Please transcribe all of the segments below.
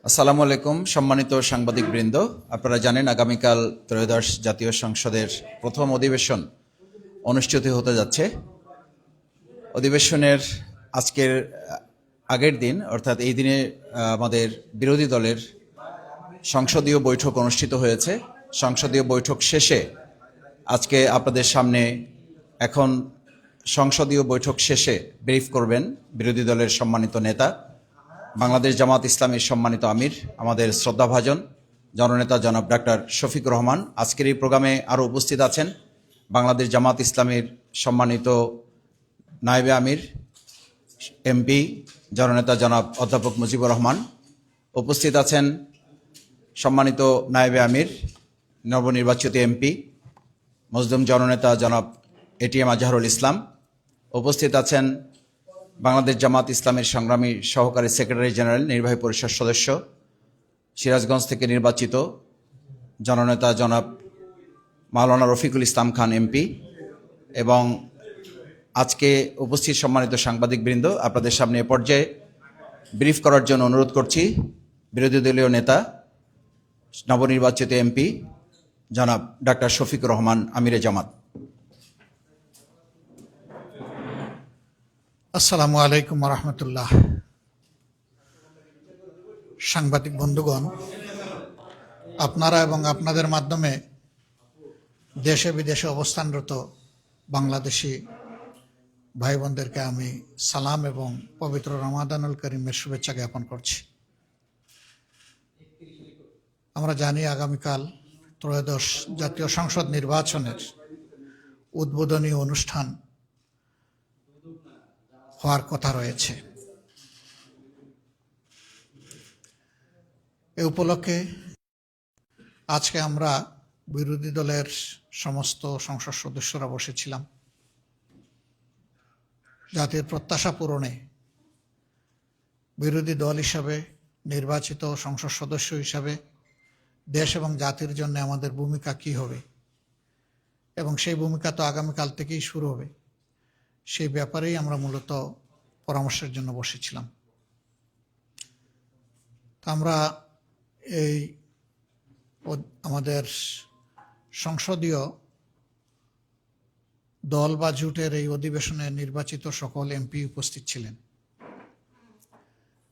আসসালামু আলাইকুম সম্মানিত সাংবাদিকবৃন্দ, আপনারা জানেন আগামীকাল ত্রয়োদশ জাতীয় সংসদের প্রথম অধিবেশন অনুষ্ঠিত হতে যাচ্ছে। অধিবেশনের আজকের আগের দিন অর্থাৎ এই দিনে আমাদের বিরোধী দলের সংসদীয় বৈঠক অনুষ্ঠিত হয়েছে। সংসদীয় বৈঠক শেষে আজকে আপনাদের সামনে এখন সংসদীয় বৈঠক শেষে ব্রিফ করবেন বিরোধী দলের সম্মানিত নেতা, বাংলাদেশ জামাত ইসলামীর সম্মানিত আমির, আমাদের শ্রদ্ধাভাজন জননেতা জনাব ডাক্তার শফিকুর রহমান। আজকের এই প্রোগ্রামে আরও উপস্থিত আছেন বাংলাদেশ জামাত ইসলামীর সম্মানিত নায়েবে আমির এমপি জননেতা জনাব অধ্যাপক মুজিবুর রহমান। উপস্থিত আছেন সম্মানিত নায়েবে আমির নবনির্বাচিত এমপি মজলুম জননেতা জনাব এটিএম আজহারুল ইসলাম। উপস্থিত আছেন বাংলাদেশ জামাত ইসলামের সংগ্রামী সহকারী সেক্রেটারি জেনারেল নির্বাহী পরিষদ সদস্য সিরাজগঞ্জ থেকে নির্বাচিত জননেতা জনাব মাওলানা রফিকুল ইসলাম খান এমপি। এবং আজকে উপস্থিত সম্মানিত সাংবাদিকবৃন্দ, আপনাদের সামনে এ পর্যায়ে ব্রিফ করার জন্য অনুরোধ করছি বিরোধী দলীয় নেতা নবনির্বাচিত এমপি জনাব ডাক্তার শফিকুর রহমান আমিরে জামাত। আসসালামু আলাইকুম রহমতুল্লাহ। সাংবাদিক বন্ধুগণ, আপনারা এবং আপনাদের মাধ্যমে দেশে বিদেশে অবস্থানরত বাংলাদেশি ভাই বোনদেরকে আমি সালাম এবং পবিত্র রমাদানুল করিমের শুভেচ্ছা জ্ঞাপন করছি। আমরা জানি আগামীকাল ত্রয়োদশ জাতীয় সংসদ নির্বাচনের উদ্বোধনী অনুষ্ঠান হওয়ার কথা রয়েছে। এ উপলক্ষে আজকে আমরা বিরোধী দলের সমস্ত সংসদ সদস্যরা বসেছিলাম জাতির প্রত্যাশা পূরণে। বিরোধী দল হিসাবে, নির্বাচিত সংসদ সদস্য হিসাবে দেশ এবং জাতির জন্য আমাদের ভূমিকা কী হবে এবং সেই ভূমিকা তো আগামীকাল থেকেই শুরু হবে, সেই ব্যাপারেই আমরা মূলত পরামর্শের জন্য বসেছিলাম। আমরা এই আমাদের সংসদীয় দল বা জোটের এই অধিবেশনে নির্বাচিত সকল এমপি উপস্থিত ছিলেন।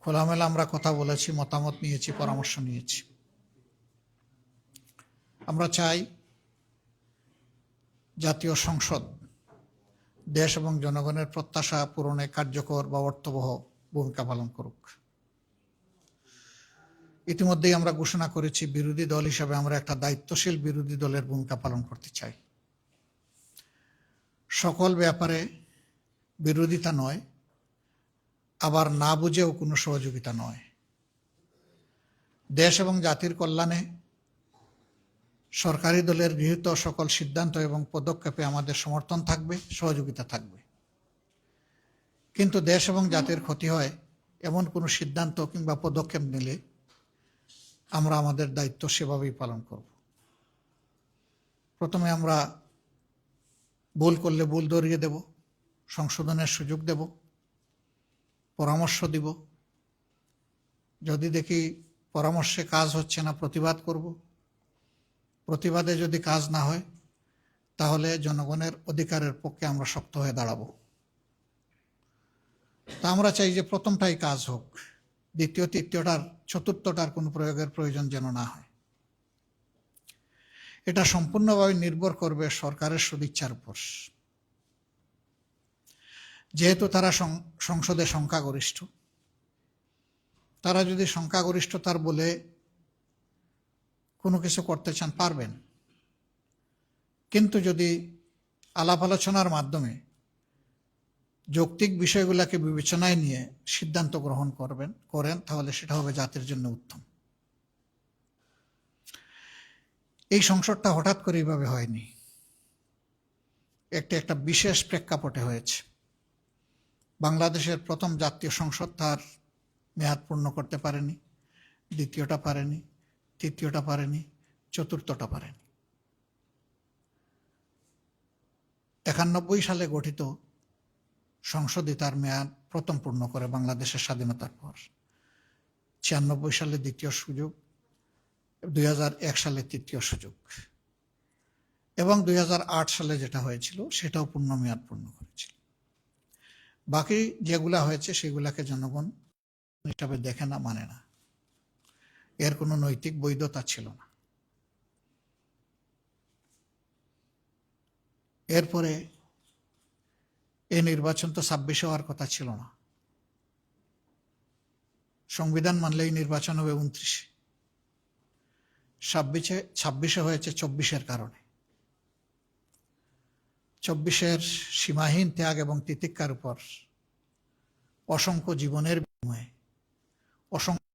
খোলামেলা আমরা কথা বলেছি, মতামত নিয়েছি, পরামর্শ নিয়েছি। আমরা চাই জাতীয় সংসদ দেশ এবং জনগণের প্রত্যাশা পূরণে কার্যকর বা অর্থবহ ভূমিকা পালন করুক। ইতিমধ্যেই আমরা ঘোষণা করেছি বিরোধী দল হিসাবে আমরা একটা দায়িত্বশীল বিরোধী দলের ভূমিকা পালন করতে চাই। সকল ব্যাপারে বিরোধিতা নয়, আবার না বুঝেও কোনো সহযোগিতা নয়। দেশ এবং জাতির কল্যাণে সরকারি দলের গৃহীত সকল সিদ্ধান্ত এবং পদক্ষেপে আমাদের সমর্থন থাকবে, সহযোগিতা থাকবে। কিন্তু দেশ এবং জাতির ক্ষতি হয় এমন কোনো সিদ্ধান্ত কিংবা পদক্ষেপ নিলে আমরা আমাদের দায়িত্ব সেভাবেই পালন করব। প্রথমে আমরা ভুল করলে ভুল ধরিয়ে দেব, সংশোধনের সুযোগ দেব, পরামর্শ দিব। যদি দেখি পরামর্শে কাজ হচ্ছে না, প্রতিবাদ করব। প্রতিবাদে যদি কাজ না হয় তাহলে জনগণের অধিকারের পক্ষে আমরা শক্ত হয়ে দাঁড়াবো। তা আমরা চাই যে প্রথমটাই কাজ হোক, দ্বিতীয়, তৃতীয়টার, চতুর্থটার কোনো প্রয়োগের প্রয়োজন যেন না হয়। এটা সম্পূর্ণভাবে নির্ভর করবে সরকারের সদিচ্ছার উপর। যেহেতু তারা সংসদে সংখ্যাগরিষ্ঠ, তারা যদি সংখ্যাগরিষ্ঠতার বলে কোনো কিছু করতে চান পারবেন। কিন্তু যদি আলাপ আলোচনার মাধ্যমে যৌক্তিক বিষয়গুলোকে বিবেচনায় নিয়ে সিদ্ধান্ত গ্রহণ করেন তাহলে সেটা হবে জাতির জন্য উত্তম। এই সংসদটা হঠাৎ করে এইভাবে হয়নি, একটা বিশেষ প্রেক্ষাপটে হয়েছে। বাংলাদেশের প্রথম জাতীয় সংসদ তার মেয়াদ পূর্ণ করতে পারেনি, দ্বিতীয়টা পারেনি, তৃতীয়টা পারেনি, চতুর্থটা পারেনি। 91 সালে গঠিত সংসদই তার মেয়াদ প্রথম পূর্ণ করে বাংলাদেশের স্বাধীনতার পর। 96 সালে দ্বিতীয় সুযোগ, 2001 সালে তৃতীয় সুযোগ এবং 2008 সালে যেটা হয়েছিল সেটাও পূর্ণমেয়াদ পূর্ণ করেছিল। বাকি যেগুলা হয়েছে সেগুলাকে জনগণ হিসাবে দেখে না, মানে না, এর কোনো নৈতিক বৈধতা ছিল না। এরপরে এই নির্বাচন তো 26 হওয়ার কথা ছিল না। সংবিধান মানলে এই নির্বাচন হবে 29। 26 হয়েছে 24-এর কারণে। 24-এর সীমাহীন ত্যাগ এবং তিতিক্ষার উপর অসংখ্য জীবনের বিনিময়ে, অসংখ্য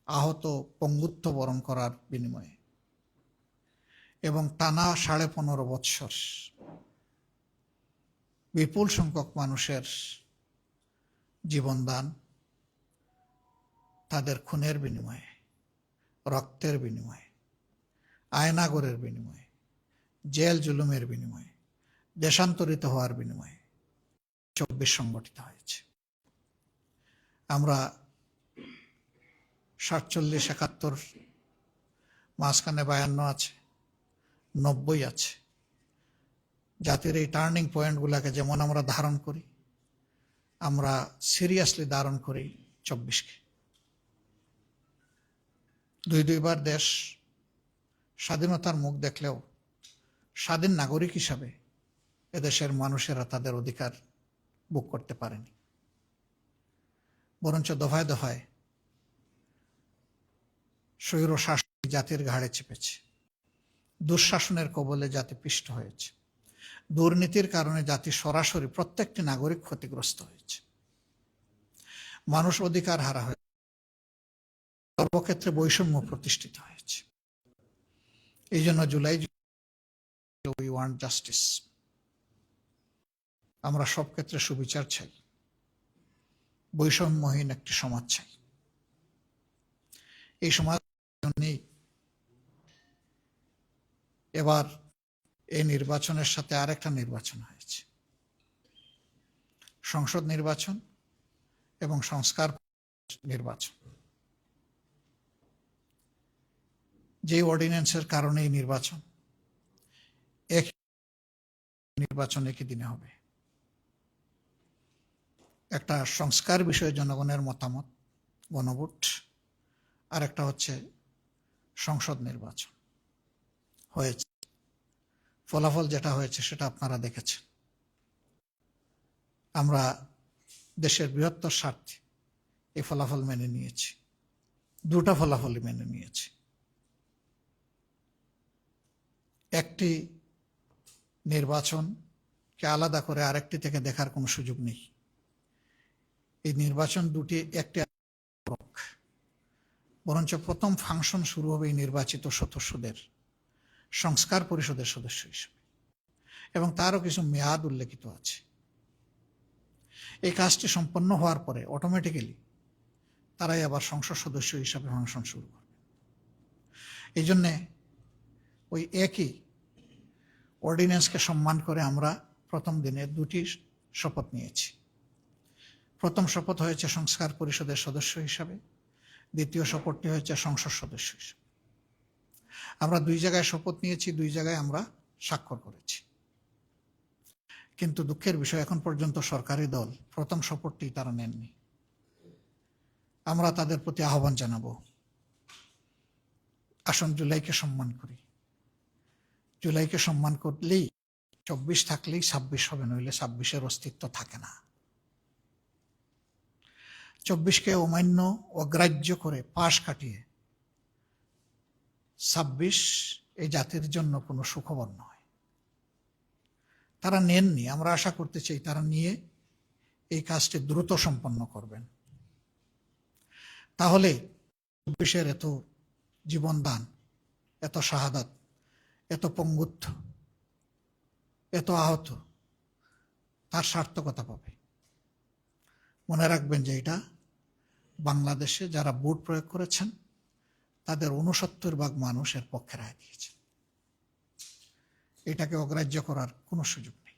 আহত পঙ্গুত্ব বরণ করার বিনিময়ে এবং টানা 15.5 বৎসর বিপুল সংখ্যক মানুষের জীবনদান, তাদের খুনের বিনিময়ে, রক্তের বিনিময়ে, আয়নাগরের বিনিময়ে, জেল জুলুমের বিনিময়ে, দেশান্তরিত হওয়ার বিনিময়ে 24 সংগঠিত হয়েছে। আমরা 47, 71, মাঝখানে 52 আছে, 90 আছে। জাতির এই টার্নিং পয়েন্টগুলোকে যেমন আমরা ধারণ করি, আমরা সিরিয়াসলি ধারণ করি 24-কে। দুইবার দেশ স্বাধীনতার মুখ দেখলেও স্বাধীন নাগরিক হিসাবে এদেশের মানুষেরা তাদের অধিকার ভোগ করতে পারেনি, বরঞ্চ দফায় দফায় স্বৈর শাসন জাতির ঘাড়ে চেপেছে, দুঃশাসনের কবলে জাতি পিষ্ট হয়েছে, দুর্নীতির কারণে জাতি সরাসরি প্রত্যেকটি নাগরিক ক্ষতিগ্রস্ত হয়েছে, মানুষ অধিকার হারা হয়েছে, সর্বক্ষেত্রে বৈষম্য প্রতিষ্ঠিত হয়েছে। এই জন্য জুলাই উই ওয়ান্ট জাস্টিস, আমরা সব ক্ষেত্রে সুবিচার চাই, বৈষম্যহীন একটি সমাজ চাই। এই সমাজ জন্যই এবার এই নির্বাচনের সাথে আরেকটা নির্বাচন হয়েছে, সংসদ নির্বাচন এবং সংস্কার নির্বাচন। যে অর্ডিন্যান্সের কারণে এই নির্বাচন, নির্বাচন একই দিনে হবে। একটা সংস্কার বিষয়ে জনগণের মতামত, গণভোট, আর একটা হচ্ছে সংসদ নির্বাচন হয়েছে। ফলাফল যেটা হয়েছে সেটা আপনারা দেখেছেন। আমরা দেশের বৃহত্তর স্বার্থে এই ফলাফল মেনে নিয়েছি, দুটা ফলাফলই মেনে নিয়েছি। একটি নির্বাচনকে আলাদা করে আরেকটি থেকে দেখার কোনো সুযোগ নেই। এই নির্বাচন দুটি একটি, বরঞ্চ প্রথম ফাংশন শুরু হবে এই নির্বাচিত সদস্যদের সংস্কার পরিষদের সদস্য হিসেবে, এবং তারও কিছু মেয়াদ উল্লেখিত আছে। এই কাজটি সম্পন্ন হওয়ার পরে অটোমেটিক্যালি তারাই আবার সংসদ সদস্য হিসাবে ফাংশন শুরু করবে। এই জন্যে ওই একই অর্ডিন্যান্সকে সম্মান করে আমরা প্রথম দিনে দুটি শপথ নিয়েছি। প্রথম শপথ হয়েছে সংস্কার পরিষদের সদস্য হিসাবে, দ্বিতীয় শপথটি হয়েছে সংসদ সদস্য হিসাবে। আমরা দুই জায়গায় শপথ নিয়েছি, দুই জায়গায় আমরা স্বাক্ষর করেছি। কিন্তু দুঃখের বিষয়, এখন পর্যন্ত সরকারি দল প্রথম শপথটি তারা নেননি। আমরা তাদের প্রতি আহ্বান জানাবো, আসুন জুলাইকে সম্মান করি। জুলাইকে সম্মান করলেই 24 থাকলেই 26 হবে, নইলে 26-এর অস্তিত্ব থাকে না। 24-কে অমান্য, অগ্রাহ্য করে পাশ কাটিয়ে 26 এই জাতির জন্য কোনো সুখবর নয়। তারা নেননি, আমরা আশা করতে চাই তারা নিয়ে এই কাজটি দ্রুত সম্পন্ন করবেন। তাহলে 24-এর এত জীবনদান, এত শাহাদাত, এত পঙ্গুত্ব, এত আহত, তার সার্থকতা পাবে। মনে রাখবেন যে এটা বাংলাদেশে যারা ভোট প্রয়োগ করেছেন তাদের 69% মানুষের পক্ষে রায় দিয়েছে। এটাকে অগ্রাহ্য করার কোনো সুযোগ নেই।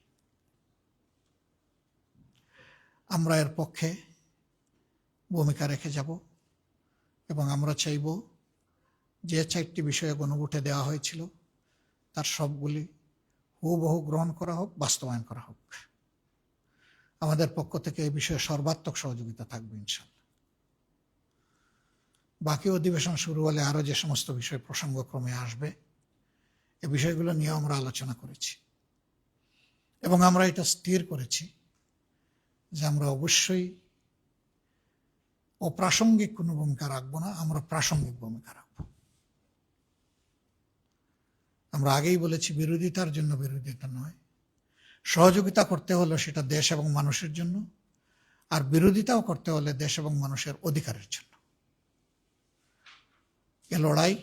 আমরা এর পক্ষে ভূমিকা রেখে যাব। এবং আমরা চাইব যে 4টি বিষয়ে গণভোটে দেওয়া হয়েছিল তার সবগুলি হুবহু গ্রহণ করা হোক, বাস্তবায়ন করা হোক। আমাদের পক্ষ থেকে এই বিষয়ে সর্বাত্মক সহযোগিতা থাকবে ইনশাআল্লাহ। বাকি অধিবেশন শুরু হলে আরো যে সমস্ত বিষয় প্রসঙ্গক্রমে আসবে এই বিষয়গুলো নিয়ে আমরা আলোচনা করেছি এবং আমরা এটা স্থির করেছি যে আমরা অবশ্যই অপ্রাসঙ্গিক কোনো ভূমিকা রাখবো না, আমরা প্রাসঙ্গিক ভূমিকা রাখবো। আমরা আগেই বলেছি বিরোধিতার জন্য বিরোধিতা নয়, সহযোগিতা করতে হলে সেটা দেশ এবং মানুষের জন্য, আর বিরোধিতাও করতে হলে দেশ এবং মানুষের অধিকারের জন্য। এ লড়াই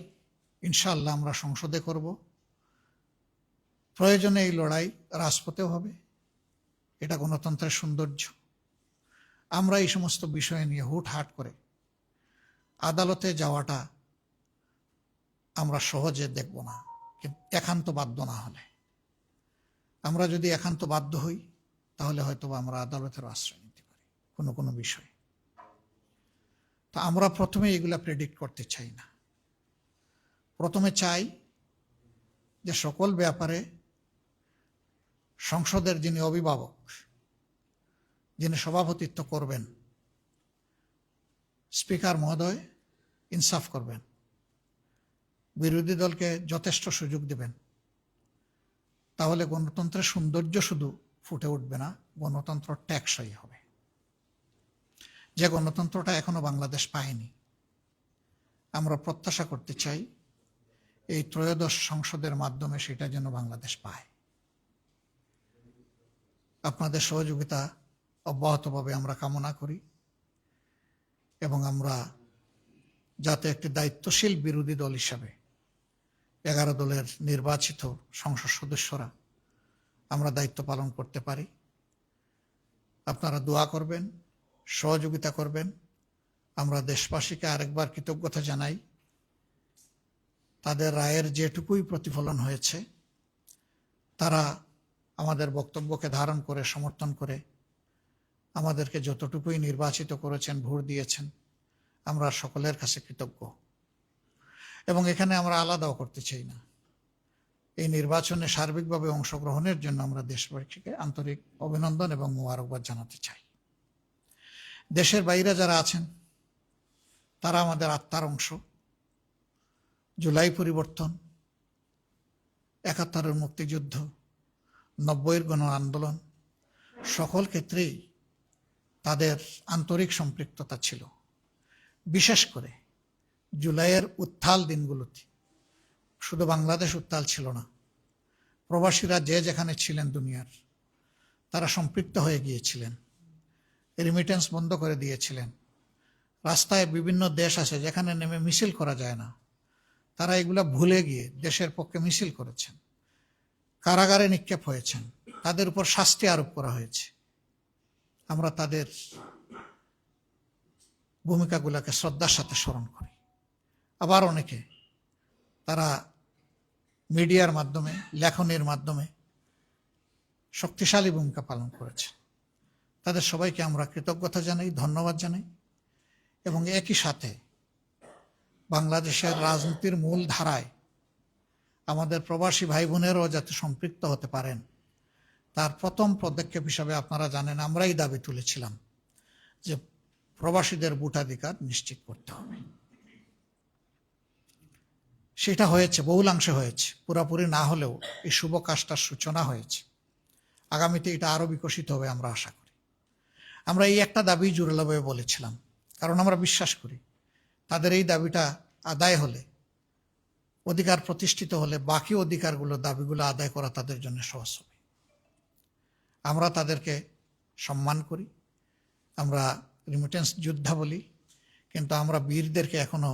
ইনশাআল্লাহ আমরা সংসদে করব, প্রয়োজনে এই লড়াই রাজপথেও হবে। এটা গণতন্ত্রের সৌন্দর্য। আমরা এই সমস্ত বিষয় নিয়ে হুটহাট করে আদালতে যাওয়াটা আমরা সহজে দেখব না, কিন্তু একান্ত বাধ্য না হলে। আমরা যদি একান্ত বাধ্য হই তাহলে হয়তো আমরা আদালতের আশ্রয় নিতে পারি কোনো কোনো বিষয়ে। তা আমরা প্রথমে এগুলা প্রেডিক্ট করতে চাই না। প্রথমে চাই যে সকল ব্যাপারে সংসদের যিনি অভিভাবক, যিনি সভাপতিত্ব করবেন, স্পিকার মহোদয় ইনসাফ করবেন, বিরোধী দলকে যথেষ্ট সুযোগ দেবেন। তাহলে গণতন্ত্রের সৌন্দর্য শুধু ফুটে উঠবে না, গণতন্ত্র টেকসই হবে। যে গণতন্ত্রটা এখনো বাংলাদেশ পায়নি, আমরা প্রত্যাশা করতে চাই এই ত্রয়োদশ সংসদের মাধ্যমে সেটা যেন বাংলাদেশ পায়। আপনাদের সহযোগিতা অব্যাহতভাবে আমরা কামনা করি এবং আমরা যাতে একটি দায়িত্বশীল বিরোধী দল হিসাবে 11 দলের নির্বাচিত সংসদ সদস্যরা আমরা দায়িত্ব পালন করতে পারি। আপনারা দোয়া করবেন, সহযোগিতা করবেন। আমরা দেশবাসীকে আরেকবার কৃতজ্ঞতা জানাই। তাদের রায়ের যেটুকুই প্রতিফলন হয়েছে, তারা আমাদের বক্তব্যকে ধারণ করে সমর্থন করে আমাদেরকে যতটুকুই নির্বাচিত করেছেন, ভোট দিয়েছেন, আমরা সকলের কাছে কৃতজ্ঞ। এবং এখানে আমরা আলাদাও করতে চাই না। এই নির্বাচনে সার্বিকভাবে অংশগ্রহণের জন্য আমরা দেশবাসীকে আন্তরিক অভিনন্দন এবং মোবারকবাদ জানাতে চাই। দেশের বাইরে যারা আছেন তারা আমাদের আত্মার অংশ। জুলাই পরিবর্তন, 71-এর মুক্তিযুদ্ধ, 90-এর গণ আন্দোলন, সকল ক্ষেত্রেই তাদের আন্তরিক সম্পৃক্ততা ছিল। বিশেষ করে জুলাইয়ের উত্তাল দিনগুলোতে শুধু বাংলাদেশ উত্তাল ছিল না, প্রবাসীরা যে যেখানে ছিলেন দুনিয়ার, তারা সম্পৃক্ত হয়ে গিয়েছিলেন, রেমিটেন্স বন্ধ করে দিয়েছিলেন। রাস্তায় বিভিন্ন দেশ আছে যেখানে নেমে মিছিল করা যায় না, তারা এগুলা ভুলে গিয়ে দেশের পক্ষে মিছিল করেছেন, কারাগারে নিক্ষেপ হয়েছেন, তাদের উপর শাস্তি আরোপ করা হয়েছে। আমরা তাদের ভূমিকাগুলোকে শ্রদ্ধার সাথে স্মরণ করি। আবার অনেকে তারা মিডিয়ার মাধ্যমে, লেখনের মাধ্যমে শক্তিশালী ভূমিকা পালন করেছে। তাদের সবাইকে আমরা কৃতজ্ঞতা জানাই, ধন্যবাদ জানাই। এবং একই সাথে বাংলাদেশের রাজনীতির মূল ধারায় আমাদের প্রবাসী ভাই বোনেরাও যাতে সম্পৃক্ত হতে পারেন, তার প্রথম পদক্ষেপ হিসাবে আপনারা জানেন আমরাই দাবি তুলেছিলাম যে প্রবাসীদের ভোটাধিকার নিশ্চিত করতে হবে। সেটা হয়েছে, বহুলাংশে হয়েছে, পুরাপুরি না হলেও এই শুভ কাজটার সূচনা হয়েছে। আগামীতে এটা আরো বিকশিত হবে আমরা আশা করি। আমরা এই একটা দাবি জোরালোভাবে বলেছিলাম, কারণ আমরা বিশ্বাস করি তাদের এই দাবিটা আদায় হলে, অধিকার প্রতিষ্ঠিত হলে, বাকি অধিকারগুলো, দাবিগুলো আদায় করা তাদের জন্য সহজ হবে। আমরা তাদেরকে সম্মান করি, আমরা রেমিটেন্স যোদ্ধা বলি, কিন্তু আমরা বীরদেরকে এখনো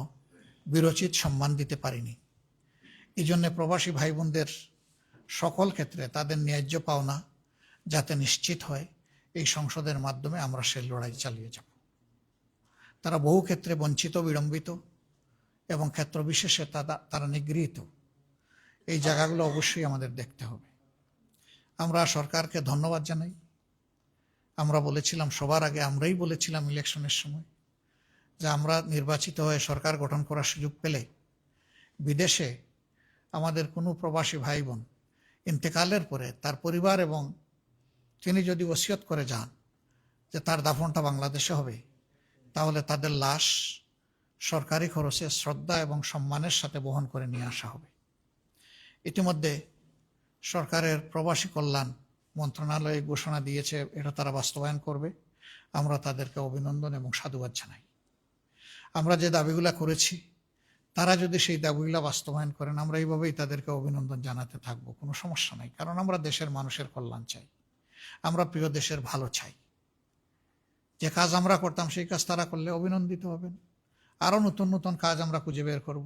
বীরোচিত সম্মান দিতে পারিনি। এই জন্য প্রবাসী ভাই বোনদের সকল ক্ষেত্রে তাদের ন্যায্য পাওনা যাতে নিশ্চিত হয়, এই সংসদের মাধ্যমে আমরা সেই লড়াই চালিয়ে যাব। তারা বহু ক্ষেত্রে বঞ্চিত, বিড়ম্বিত এবং ক্ষেত্র বিশেষে তারা নিগৃহীত। এই জায়গাগুলো অবশ্যই আমাদের দেখতে হবে। আমরা সরকারকে ধন্যবাদ জানাই। আমরা বলেছিলাম, সবার আগে আমরাই বলেছিলাম ইলেকশনের সময় যে আমরা নির্বাচিত হয়ে সরকার গঠন করার সুযোগ পেলে বিদেশে আমাদের কোনো প্রবাসী ভাই বোন ইন্তেকালের পরে তার পরিবার এবং তিনি যদি ওসিয়ত করে যান যে তার দাফনটা বাংলাদেশে হবে, তাহলে তাদের লাশ সরকারি খরচে শ্রদ্ধা এবং সম্মানের সাথে বহন করে নিয়ে আসা হবে। ইতিমধ্যে সরকারের প্রবাসী কল্যাণ মন্ত্রণালয় ঘোষণা দিয়েছে, এটা তারা বাস্তবায়ন করবে। আমরা তাদেরকে অভিনন্দন এবং সাধুবাদ জানাই। আমরা যে দাবিগুলা করেছি তারা যদি সেই দাবিগুলা বাস্তবায়ন করেন, আমরা এইভাবেই তাদেরকে অভিনন্দন জানাতে থাকবো, কোনো সমস্যা নাই। কারণ আমরা দেশের মানুষের কল্যাণ চাই, আমরা প্রিয় দেশের ভালো চাই। যে কাজ আমরা করতাম সেই কাজ তারা করলে অভিনন্দিত হবেন। আরও নতুন নতুন কাজ আমরা খুঁজে বের করব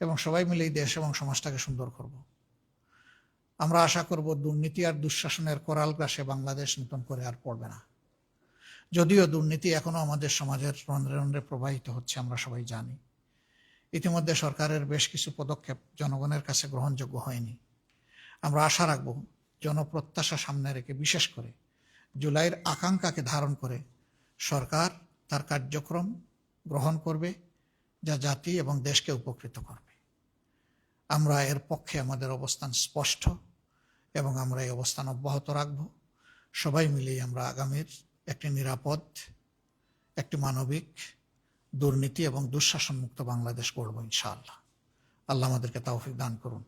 এবং সবাই মিলে এই দেশ এবং সমাজটাকে সুন্দর করব। আমরা আশা করব দুর্নীতি আর দুঃশাসনের করাল গ্রাসে বাংলাদেশ নতুন করে আর পড়বে না। যদিও দুর্নীতি এখনো আমাদের সমাজের রন্ধ্রে রন্ধ্রে প্রবাহিত হচ্ছে, আমরা সবাই জানি। ইতিমধ্যে সরকারের বেশ কিছু পদক্ষেপ জনগণের কাছে গ্রহণযোগ্য হয়নি। আমরা আশা রাখব জনপ্রত্যাশা সামনে রেখে, বিশেষ করে জুলাইয়ের আকাঙ্ক্ষাকে ধারণ করে সরকার তার কার্যক্রম গ্রহণ করবে যা জাতি এবং দেশকে উপকৃত করবে। আমরা এর পক্ষে আমাদের অবস্থান স্পষ্ট এবং আমরা এই অবস্থান অব্যাহত রাখব। সবাই মিলেই আমরা আগামীর একটি নিরাপদ, একটি মানবিক, দুর্নীতি এবং দুঃশাসন মুক্ত বাংলাদেশ গড়ব ইনশাআল্লাহ। আল্লাহ আমাদেরকে তৌফিক দান করুন।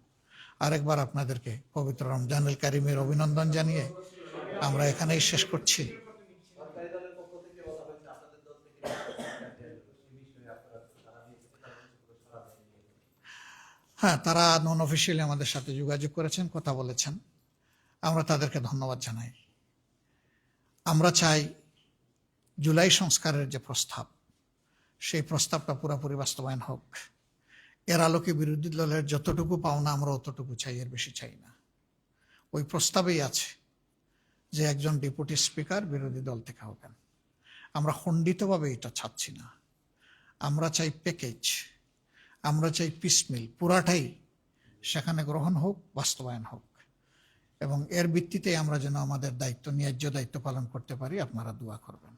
আরেকবার আপনাদেরকে পবিত্র রমজানুল কারীমের অভিনন্দন জানিয়ে আমরা এখানেই শেষ করছি। হ্যাঁ, তারা নন অফিসিয়ালি আমাদের সাথে যোগাযোগ করেছেন, কথা বলেছেন, আমরা তাদেরকে ধন্যবাদ জানাই। আমরা চাই জুলাই সংস্কারের যে প্রস্তাব, সেই প্রস্তাবটা পুরোপুরি বাস্তবায়ন হোক। এর আলোকে বিরোধী দলের যতটুকু পাওনা আমরা অতটুকু চাই, এর বেশি চাই না। ওই প্রস্তাবেই আছে যে একজন ডেপুটি স্পিকার বিরোধী দল থেকে হবেন। আমরা খণ্ডিতভাবে এটা চাচ্ছি না, আমরা চাই প্যাকেজ, আমরা চাই পিসমিল, পুরাটাই সেখানে গ্রহণ হোক, বাস্তবায়ন হোক, এবং এর ভিত্তিতে আমরা যেন আমাদের দায়িত্ব, ন্যায্য দায়িত্ব পালন করতে পারি। আপনারা দোয়া করবেন।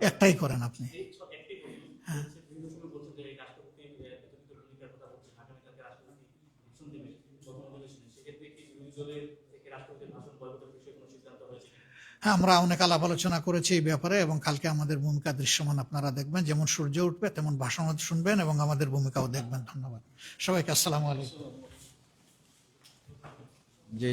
একটাই করেন আপনি। হ্যাঁ, আমরা অনেক আলাপ আলোচনা করেছি এই ব্যাপারে এবং কালকে আমাদের ভূমিকা দৃশ্যমান আপনারা দেখবেন। যেমন সূর্য উঠবে তেমন ভাষণ শুনবেন এবং আমাদের ভূমিকাও দেখবেন। ধন্যবাদ সবাইকে। আসসালামু আলাইকুম। যে